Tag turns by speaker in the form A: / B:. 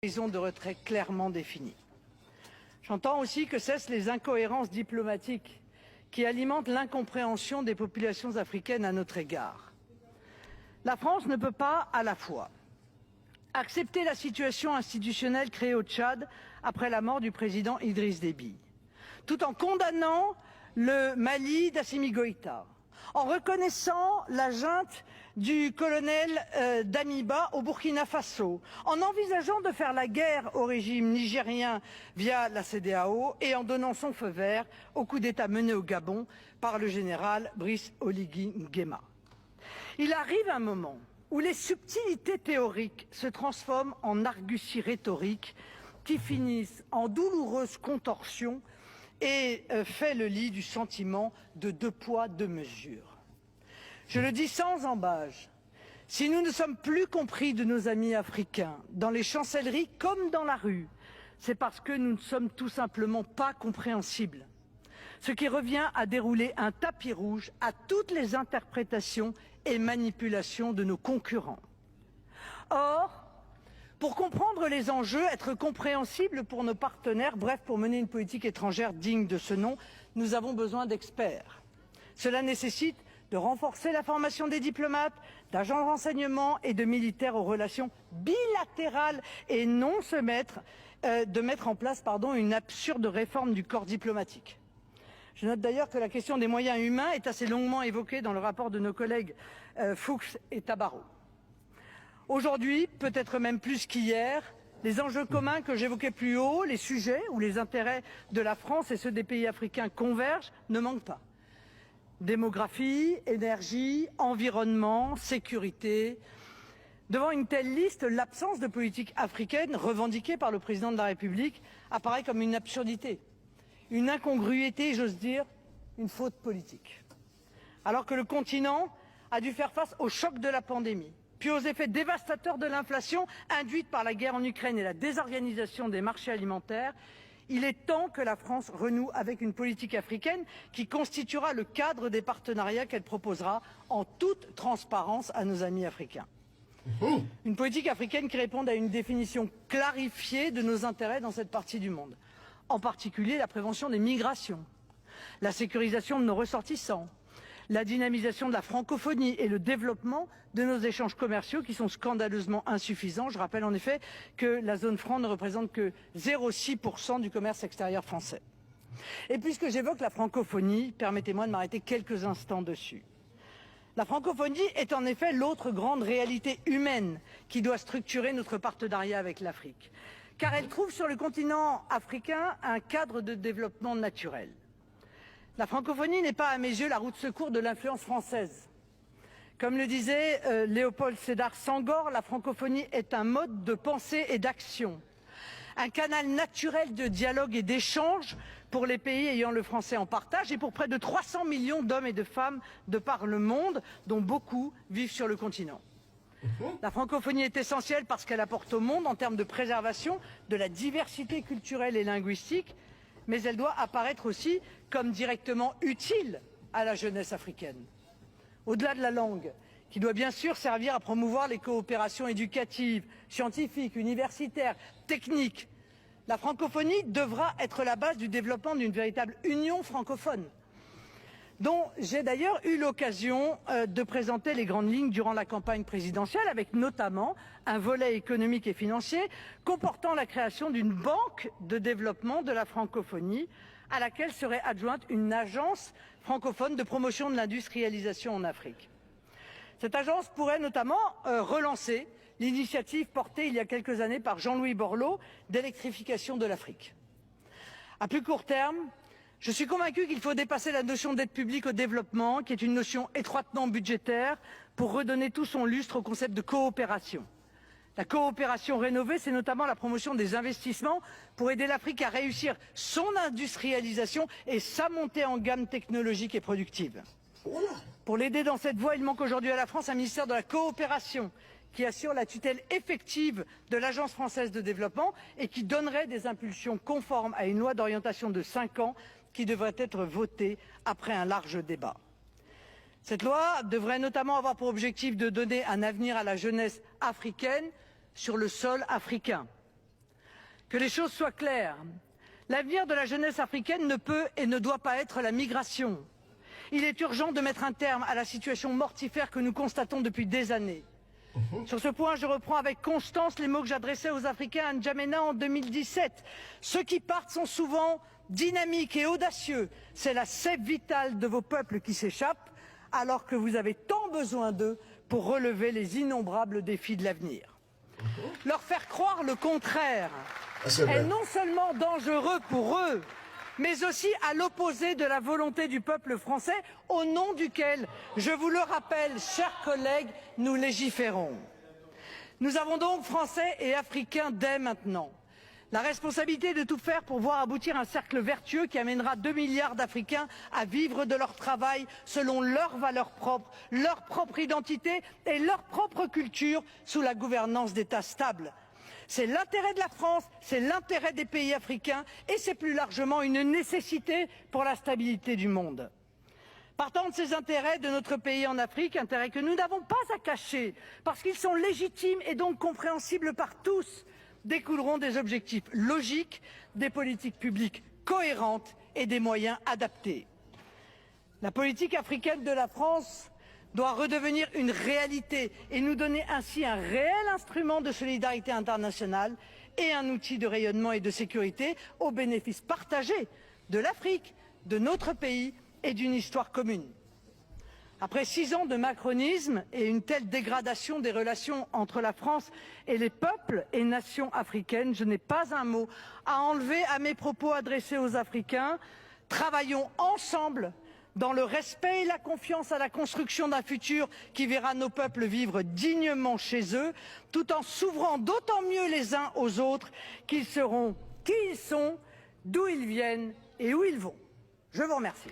A: horizon de retrait clairement défini. J'entends aussi que cessent les incohérences diplomatiques qui alimentent l'incompréhension des populations africaines à notre égard. La France ne peut pas à la fois accepter la situation institutionnelle créée au Tchad après la mort du président Idriss Déby, tout en condamnant le Mali d'Assimi Goïta, en reconnaissant la junte du colonel Damiba au Burkina Faso, en envisageant de faire la guerre au régime nigérien via la CEDEAO et en donnant son feu vert au coup d'État mené au Gabon par le général Brice Oligui Nguema. Il arrive un moment où les subtilités théoriques se transforment en arguties rhétoriques qui finissent en douloureuses contorsions et fait le lit du sentiment de deux poids, deux mesures. Je le dis sans ambages, si nous ne sommes plus compris de nos amis africains, dans les chancelleries comme dans la rue, c'est parce que nous ne sommes tout simplement pas compréhensibles. Ce qui revient à dérouler un tapis rouge à toutes les interprétations et manipulations de nos concurrents. Or, pour comprendre les enjeux, être compréhensible pour nos partenaires, bref, pour mener une politique étrangère digne de ce nom, nous avons besoin d'experts. Cela nécessite de renforcer la formation des diplomates, d'agents de renseignement et de militaires aux relations bilatérales et non de mettre en place une absurde réforme du corps diplomatique. Je note d'ailleurs que la question des moyens humains est assez longuement évoquée dans le rapport de nos collègues Fuchs et Tabarot. Aujourd'hui, peut-être même plus qu'hier, les enjeux communs que j'évoquais plus haut, les sujets où les intérêts de la France et ceux des pays africains convergent, ne manquent pas. Démographie, énergie, environnement, sécurité. Devant une telle liste, l'absence de politique africaine revendiquée par le président de la République apparaît comme une absurdité, une incongruité, j'ose dire, une faute politique. Alors que le continent a dû faire face au choc de la pandémie, puis aux effets dévastateurs de l'inflation induite par la guerre en Ukraine et la désorganisation des marchés alimentaires, il est temps que la France renoue avec une politique africaine qui constituera le cadre des partenariats qu'elle proposera en toute transparence à nos amis africains. Une politique africaine qui réponde à une définition clarifiée de nos intérêts dans cette partie du monde, en particulier la prévention des migrations, la sécurisation de nos ressortissants, la dynamisation de la francophonie et le développement de nos échanges commerciaux qui sont scandaleusement insuffisants. Je rappelle en effet que la zone franc ne représente que 0,6% du commerce extérieur français. Et puisque j'évoque la francophonie, permettez-moi de m'arrêter quelques instants dessus. La francophonie est en effet l'autre grande réalité humaine qui doit structurer notre partenariat avec l'Afrique, car elle trouve sur le continent africain un cadre de développement naturel. La francophonie n'est pas à mes yeux la roue de secours de l'influence française. Comme le disait Léopold Sédar Senghor, la francophonie est un mode de pensée et d'action, un canal naturel de dialogue et d'échange pour les pays ayant le français en partage et pour près de 300 millions d'hommes et de femmes de par le monde, dont beaucoup vivent sur le continent. La francophonie est essentielle parce qu'elle apporte au monde en termes de préservation de la diversité culturelle et linguistique, mais elle doit apparaître aussi comme directement utile à la jeunesse africaine. Au-delà de la langue, qui doit bien sûr servir à promouvoir les coopérations éducatives, scientifiques, universitaires, techniques, la francophonie devra être la base du développement d'une véritable union francophone, dont j'ai d'ailleurs eu l'occasion de présenter les grandes lignes durant la campagne présidentielle, avec notamment un volet économique et financier comportant la création d'une banque de développement de la francophonie, à laquelle serait adjointe une agence francophone de promotion de l'industrialisation en Afrique. Cette agence pourrait notamment relancer l'initiative portée il y a quelques années par Jean-Louis Borloo d'électrification de l'Afrique. À plus court terme, je suis convaincu qu'il faut dépasser la notion d'aide publique au développement, qui est une notion étroitement budgétaire, pour redonner tout son lustre au concept de coopération. La coopération rénovée, c'est notamment la promotion des investissements pour aider l'Afrique à réussir son industrialisation et sa montée en gamme technologique et productive. Pour l'aider dans cette voie, il manque aujourd'hui à la France un ministère de la coopération qui assure la tutelle effective de l'Agence française de développement et qui donnerait des impulsions conformes à une loi d'orientation de 5 ans qui devrait être votée après un large débat. Cette loi devrait notamment avoir pour objectif de donner un avenir à la jeunesse africaine sur le sol africain. Que les choses soient claires. L'avenir de la jeunesse africaine ne peut et ne doit pas être la migration. Il est urgent de mettre un terme à la situation mortifère que nous constatons depuis des années. Sur ce point, je reprends avec constance les mots que j'adressais aux Africains à N'Djamena en 2017. Ceux qui partent sont souvent dynamiques et audacieux. C'est la sève vitale de vos peuples qui s'échappe, alors que vous avez tant besoin d'eux pour relever les innombrables défis de l'avenir. Leur faire croire le contraire est non seulement dangereux pour eux, mais aussi à l'opposé de la volonté du peuple français, au nom duquel, je vous le rappelle, chers collègues, nous légiférons. Nous avons donc, Français et Africains, dès maintenant, la responsabilité de tout faire pour voir aboutir un cercle vertueux qui amènera 2 milliards d'Africains à vivre de leur travail selon leurs valeurs propres, leur propre identité et leur propre culture sous la gouvernance d'États stables. C'est l'intérêt de la France, c'est l'intérêt des pays africains et c'est plus largement une nécessité pour la stabilité du monde. Partant de ces intérêts de notre pays en Afrique, intérêts que nous n'avons pas à cacher, parce qu'ils sont légitimes et donc compréhensibles par tous, découleront des objectifs logiques, des politiques publiques cohérentes et des moyens adaptés. La politique africaine de la France doit redevenir une réalité et nous donner ainsi un réel instrument de solidarité internationale et un outil de rayonnement et de sécurité au bénéfice partagé de l'Afrique, de notre pays et d'une histoire commune. Après 6 ans de macronisme et une telle dégradation des relations entre la France et les peuples et nations africaines, je n'ai pas un mot à enlever à mes propos adressés aux Africains. Travaillons ensemble dans le respect et la confiance à la construction d'un futur qui verra nos peuples vivre dignement chez eux, tout en s'ouvrant d'autant mieux les uns aux autres qu'ils seront qui ils sont, d'où ils viennent et où ils vont. Je vous remercie.